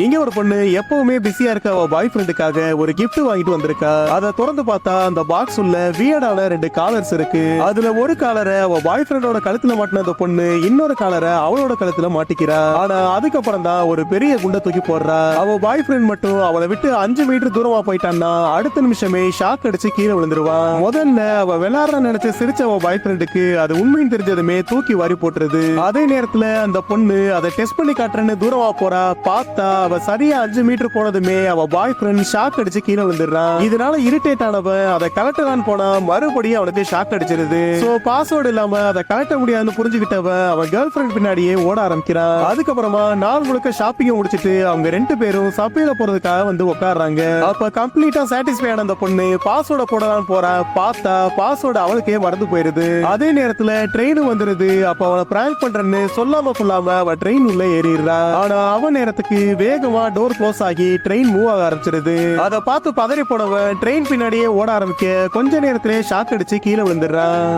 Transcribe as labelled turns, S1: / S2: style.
S1: இங்க ஒரு பொண்ணு எப்பவுமே பிஸியா இருக்க அவ பாய் ஃப்ரெண்டுக்காக ஒரு gift வாங்கிட்டு வந்திருக்கா. அதை திறந்து பார்த்தா அந்த பாக்ஸ் உள்ள வியர்டான 2 காலர்ஸ் இருக்கு. அதுல ஒரு காலரை அவ பாய் ஃப்ரெண்டோட கழுத்துல மாட்டின அந்த பொண்ணு இன்னொரு காலரை அவளோட கழுத்துல மாட்டிக்கிறா. ஆனா அதுக்கப்புறம் தான் ஒரு பெரிய குண்டை தூக்கி போடுறா. அவ பாய் ஃப்ரெண்ட் மட்டும் அவளை விட்டு 5 மீட்டர் தூரமா போயிட்டான்னா அடுத்த நிமிஷமே ஷாக் அடிச்சு கீழே விழுந்துருவான். முதல்ல அவ விளையாடுற நினைச்சு சிரிச்ச அவ பாய் ஃப்ரெண்டுக்கு அது உண்மைன்னு தெரிஞ்சதுமே தூக்கி வாரி போட்டுருது. அதே நேரத்துல அந்த பொண்ணு அதை டெஸ்ட் பண்ணி காட்டுறேன்னு தூரமா போறா. பார்த்தா அவ சரியா 5 மீட்டர் போனதுமே அவ பாய் ஃப்ரெண்ட் ஷாக் அடிச்சு கீழே விழுந்துடுறான். இதனால இரிட்டேட் ஆனவன் அதை கலட்டலான்னு போனா மறுபடியும் அவனுக்கு ஷாக் அடிச்சிருது. சோ பாஸ்வேர்டு இல்லாம அதை கலட்ட முடியாதுன்னு புரிஞ்சுக்கிட்டவன் அவன் கேர்ள் ஃப்ரெண்ட் பின்னாடியே ஓட ஆரம்பிக்கிறான். அதுக்கப்புறமா நாள் முழுக்க ஷாப்பிங் முடிச்சிட்டு அவங்க 2 பேரும் சபையில போறதுக்காக வந்து உட்காடுறாங்க. அப்ப கம்ப்ளீட்டா சாட்டிஸ்ஃபை ஆன அந்த பொண்ணு பாஸ்வேர்டை போடலான்னு போறா. பார்த்தா பாஸ்வேர்டு அவளுக்கே மறந்து போயிருது. அதே நேரத்துல ட்ரெயின் வந்துருது. அப்ப அவனை பிராங்க் பண்றேன்னு சொல்லாம அவ ட்ரெயின் உள்ள ஏறிடுறா. ஆனா அவன் நேரத்துக்கு வேகமா டோர் க்ளோஸ் ஆகி ட்ரெயின் மூவ் ஆக ஆரம்பிச்சிருது. அதை பார்த்து பதறி போனவன் ட்ரெயின் பின்னாடியே ஓட ஆரம்பிக்க கொஞ்ச நேரத்திலே ஷாக் அடிச்சு கீழே விழுந்துடுறான்.